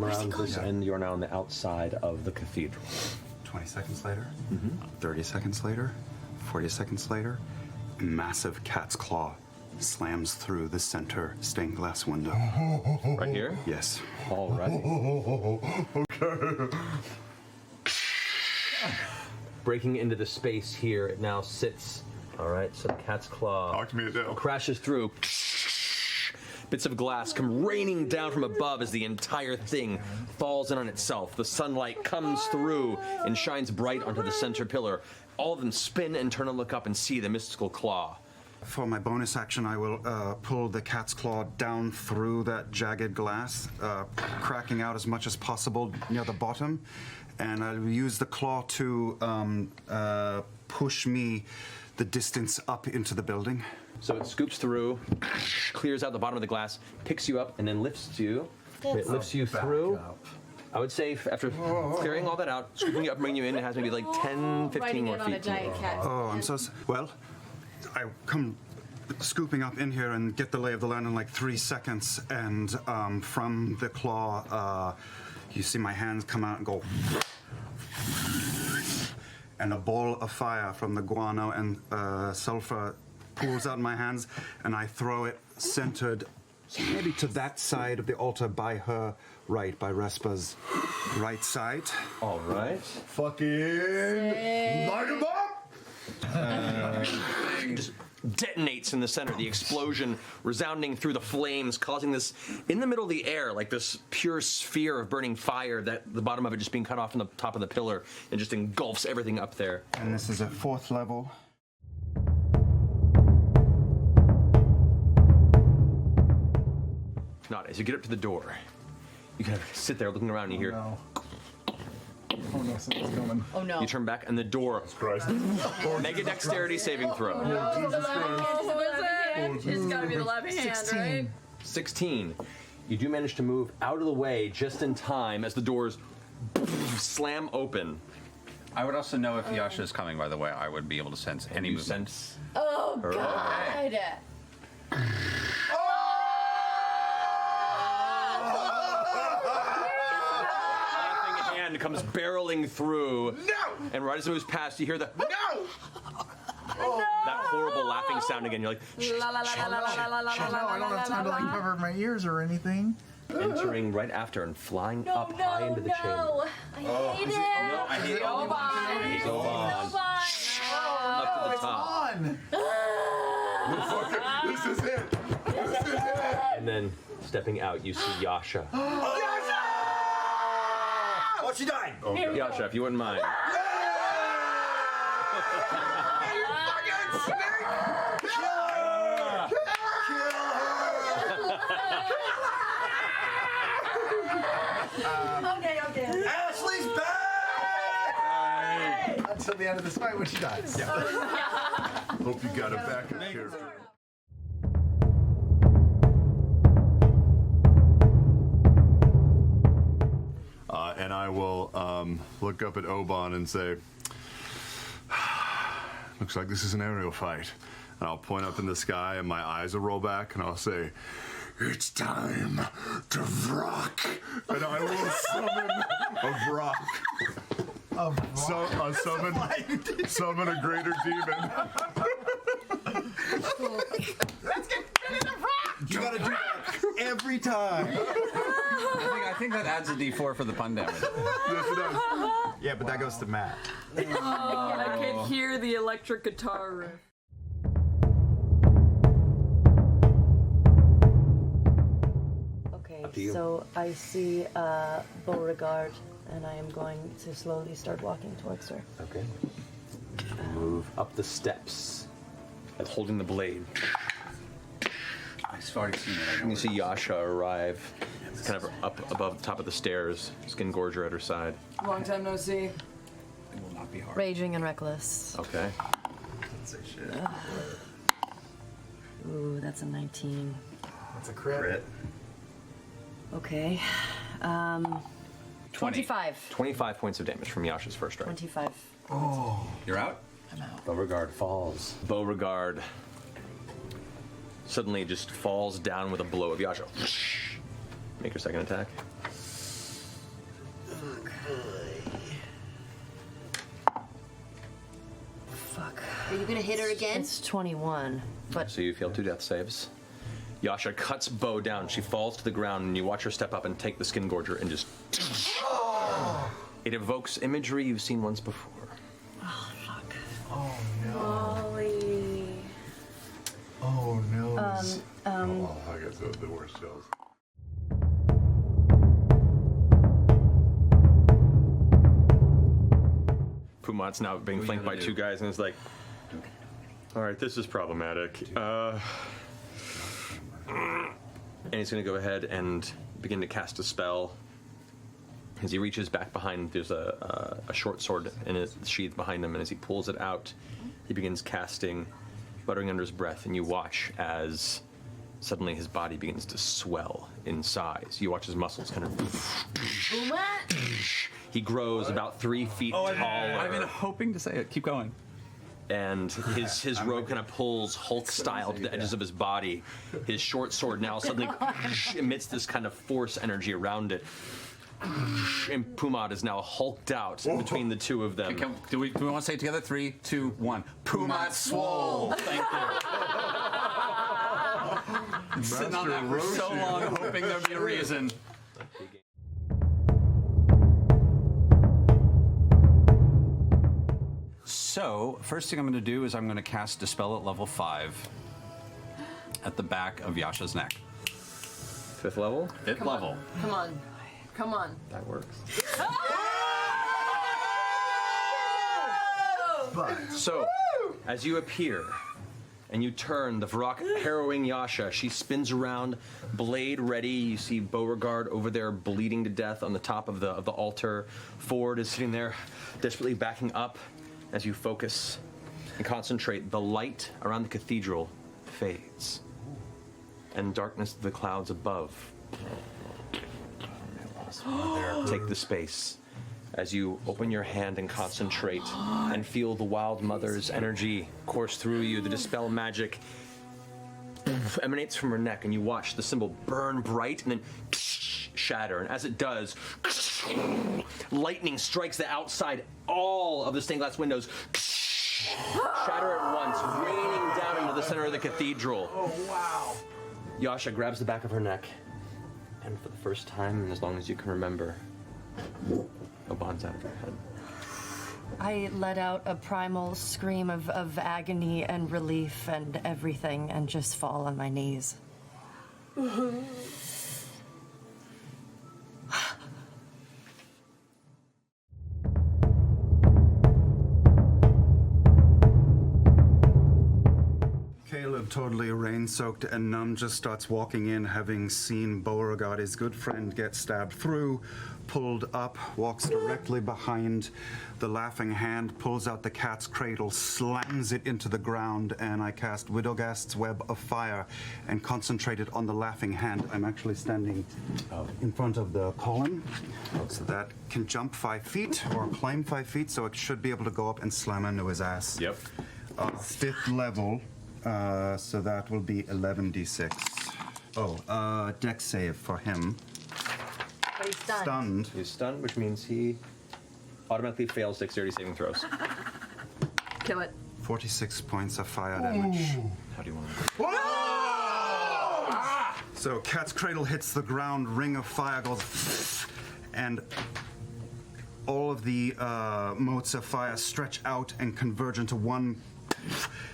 around this, and you're now on the outside of the cathedral. 20 seconds later, 30 seconds later, 40 seconds later, a massive cat's claw slams through the center stained glass window. Right here? Yes. All right. Okay. Breaking into the space here, it now sits. All right, so the cat's claw crashes through. Bits of glass come raining down from above as the entire thing falls in on itself. The sunlight comes through and shines bright onto the center pillar. All of them spin and turn and look up and see the mystical claw. For my bonus action, I will pull the cat's claw down through that jagged glass, cracking out as much as possible near the bottom. And I'll use the claw to push me the distance up into the building. So it scoops through, clears out the bottom of the glass, picks you up, and then lifts you. It lifts you through. I would say after clearing all that out, scooping you up, bringing you in, it has maybe like 10, 15 more feet. Oh, I'm so well. I come scooping up in here and get the lay of the land in like 3 seconds, and from the claw, you see my hands come out and go, and a ball of fire from the guano and sulfur pulls out in my hands, and I throw it centered maybe to that side of the altar by her right, by Respa's right side. All right. Fucking light him up! Just detonates in the center, the explosion resounding through the flames, causing this, in the middle of the air, like this pure sphere of burning fire, that the bottom of it just being cut off from the top of the pillar and just engulfs everything up there. And this is a 4th level. Not as you get up to the door, you kind of sit there looking around and you hear. Oh no, something's coming. Oh no. You turn back and the door. Make a dexterity saving throw. It's gotta be the left hand, right? 16. You do manage to move out of the way just in time as the doors slam open. I would also know if Yasha is coming, by the way. I would be able to sense any movement. Oh, God. Hand comes barreling through. No! And right as it moves past, you hear the no! That horrible laughing sound again. You're like, La la la la la la la la. I don't have time to like cover my ears or anything. entering right after and flying up high into the chamber. I hate it. No, I hate Obann. He's Obann. Up to the top. This is it. This is it. And then stepping out, you see Yasha. Yasha! Oh, she died. Okay. Yasha, if you wouldn't mind. You fucking snake! Kill her! Okay. Ashley's back! Until the end of this fight when she dies. Yeah. Hope you got it back in character. And I will look up at Obann and say, looks like this is an aerial fight. And I'll point up in the sky and my eyes will roll back and I'll say, it's time to rock. And I will summon a rock. Summon a greater demon. Let's get ready to rock! You gotta do that every time. I think that adds a D4 for the pun damage. Yes, it does. Yeah, but that goes to Matt. I can hear the electric guitar riff. Okay, so I see Beauregard, and I am going to slowly start walking towards her. Okay. Move up the steps, and holding the blade. I've already seen it. And you see Yasha arrive, kind of up above the top of the stairs, Skin Gorger at her side. Long time no see. It will not be hard. Raging and reckless. Okay. Don't say shit. Ooh, that's a 19. That's a crit. Okay. 25. 25 points of damage from Yasha's first strike. 25. Oh. You're out? I'm out. Beauregard falls. Beauregard suddenly just falls down with a blow of Yasha. Make your second attack. Fuck. Are you gonna hit her again? It's 21, but So you fail 2 death saves. Yasha cuts Beau down. She falls to the ground, and you watch her step up and take the skin gorger and just. It evokes imagery you've seen once before. oh fuck. Oh no. Molly. Oh no. Um, I guess the worst chills. Pumat's now being flanked by 2 guys, and it's like, all right, this is problematic. And he's going to go ahead and begin to cast a spell. As he reaches back behind, there's a short sword in a sheath behind him, and as he pulls it out, he begins casting, muttering under his breath, and you watch as suddenly his body begins to swell in size. You watch his muscles kind of. He grows about 3 feet taller. I've been hoping to say it. Keep going. And his robe kind of pulls Hulk-style to the edges of his body. His short sword now suddenly emits this kind of force energy around it. And Pumat is now hulked out between the 2 of them. Do we want to say it together? 3, 2, 1. Pumat Sol. Thank you. Sitting on that for so long, hoping there'd be a reason. So, first thing I'm going to do is I'm going to cast Dispel at level 5 at the back of Yasha's neck. 5th level? 5th level. Come on. Come on. That works. So, as you appear and you turn, the Vrak harrowing Yasha, she spins around, blade ready. You see Beauregard over there bleeding to death on the top of the altar. Ford is sitting there, desperately backing up. As you focus and concentrate, the light around the cathedral fades, and darkness of the clouds above take the space. As you open your hand and concentrate and feel the Wild Mother's energy course through you, the Dispel magic emanates from her neck, and you watch the symbol burn bright and then shatter. And as it does, lightning strikes the outside, all of the stained glass windows shatter at once, raining down into the center of the cathedral. Oh, wow. Yasha grabs the back of her neck, and for the first time, and as long as you can remember, Obann's out of her head. I let out a primal scream of agony and relief and everything and just fall on my knees. Caleb, totally rain-soaked and numb, just starts walking in, having seen Beauregard, his good friend, get stabbed through, pulled up, walks directly behind the laughing hand, pulls out the cat's cradle, slams it into the ground, and I cast Widogast's Web of Fire and concentrated on the laughing hand. I'm actually standing in front of the column, so that can jump 5 feet or climb 5 feet, so it should be able to go up and slam into his ass. Yep. 5th level. So that will be 11d6. Oh, dex save for him. But he's stunned. Stunned. He's stunned, which means he automatically fails dexterity saving throws. Kill it. 46 points of fire damage. How do you want to? So cat's cradle hits the ground, ring of fire goes, and all of the motes of fire stretch out and converge into one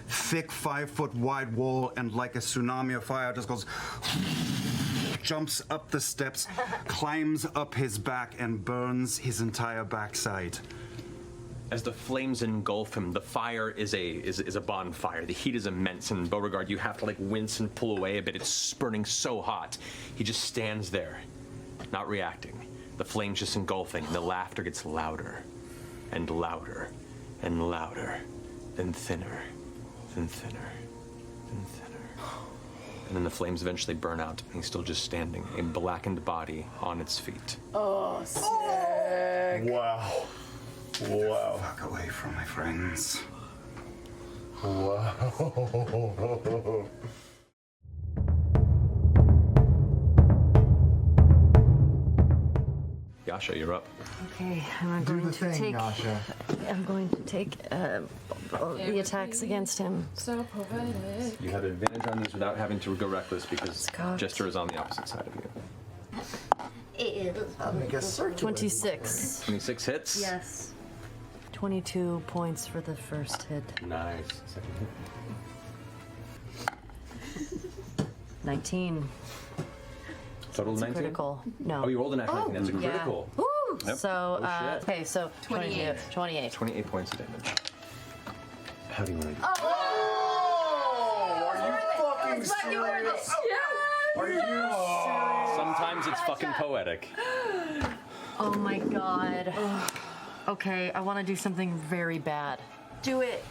thick 5-foot wide wall, and like a tsunami of fire just goes, jumps up the steps, climbs up his back, and burns his entire backside. As the flames engulf him, the fire is a bonfire. The heat is immense, and Beauregard, you have to like wince and pull away a bit. It's burning so hot. He just stands there, not reacting. The flames just engulfing, and the laughter gets louder and louder and louder, then thinner, then thinner, then thinner. And then the flames eventually burn out, and he's still just standing, a blackened body on its feet. Oh, sick. Wow. Wow. Fuck away from my friends. Wow. Yasha, you're up. Okay, I'm Do going the to thing, take. Yasha. I'm going to take the attacks against him. So poetic. You have advantage on these without having to go reckless because Scott. Jester is on the opposite side of you. Make a circular. 26. 26 hits. Yes. 22 points for the first hit. Nice. Second hit. 19. Total It's a 19? critical. No. Oh, you rolled an act 19. That's a Yeah. critical. Woo! Yep. So, Oh, shit. okay, so 28. 28. 28 points of damage. How do you want to do Oh, are you fucking serious? Are you serious? Sometimes it's fucking poetic. Oh my god. Okay, I want to do something very bad. Do it.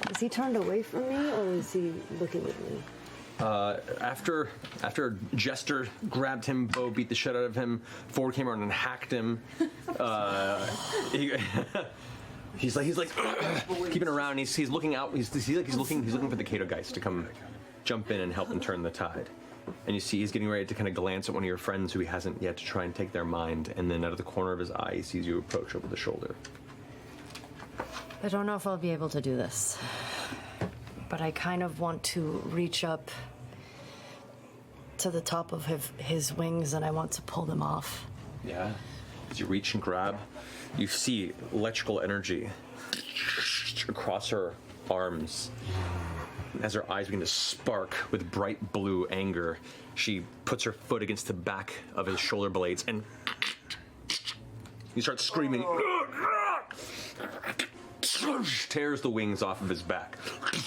Is he turned away from me, or is he looking at me? After Jester grabbed him, Beau beat the shit out of him. Ford came around and hacked him. He's like keeping around. He's looking out. He's looking for the Kato guys to come jump in and help him turn the tide. And you see he's getting ready to kind of glance at one of your friends who he hasn't yet to try and take their mind. And then out of the corner of his eye, he sees you approach over the shoulder. I don't know if I'll be able to do this, but I kind of want to reach up to the top of his wings and I want to pull them off. Yeah. As you reach and grab, you see electrical energy across her arms. As her eyes begin to spark with bright blue anger, she puts her foot against the back of his shoulder blades and you start screaming. Tears the wings off of his back.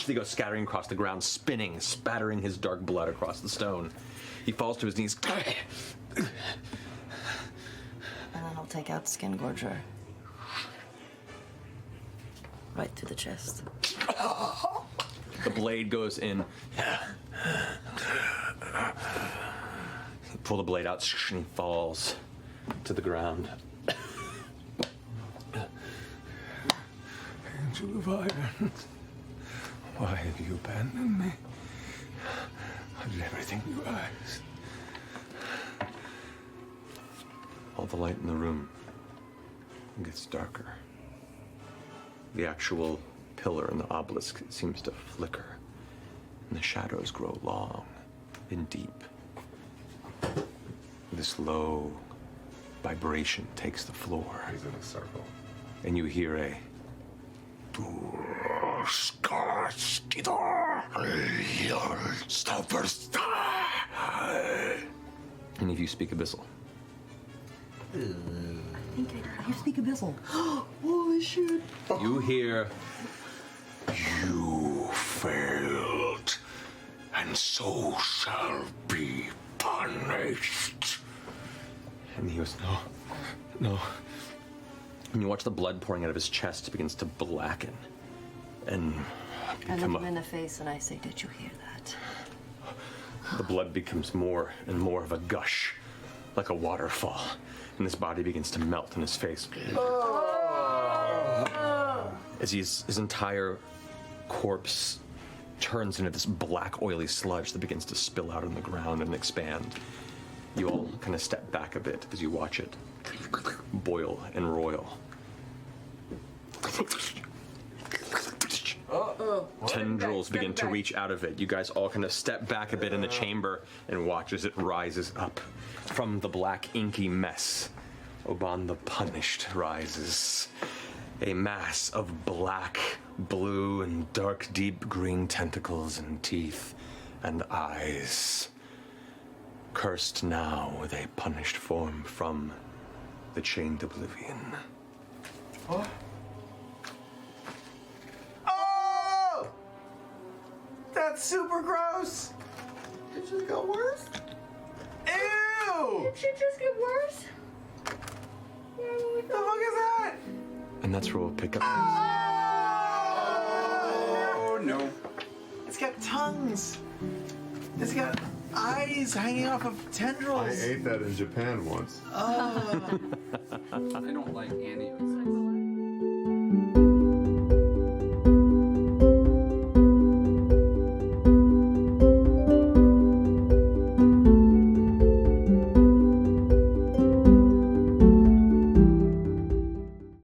They go scattering across the ground, spinning, spattering his dark blood across the stone. He falls to his knees. And then I'll take out Skin Gorger. Right through the chest. The blade goes in. Pull the blade out, and he falls to the ground. Angel of Iron, why have you abandoned me? I did everything you asked. All the light in the room gets darker. The actual pillar and the obelisk seems to flicker, and the shadows grow long and deep. This low vibration takes the floor. He's in a circle. And you hear a and if you speak Abyssal. You speak Abyssal. Holy shit. You hear You failed, and so shall be punished. and he goes, no. And you watch the blood pouring out of his chest begins to blacken and I become look him in the face and I say, did you hear that? the blood becomes more and more of a gush, like a waterfall, and his body begins to melt in his face. As his entire corpse turns into this black, oily sludge that begins to spill out on the ground and expand. You all kind of step back a bit as you watch it boil and roil. Tendrils begin to reach out of it. You guys all kind of step back a bit in the chamber and watch as it rises up from the black, inky mess. Obann the Punished rises. A mass of black, blue, and dark, deep green tentacles and teeth and eyes. Cursed now with a punished form from the chained oblivion. Oh! That's super gross. It just got worse. Ew! Did shit just get worse? What the fuck is that? And that's where we'll pick up. Oh no! It's got tongues. It's got eyes hanging off of I tendrils. ate that in Japan once. I don't like any of it.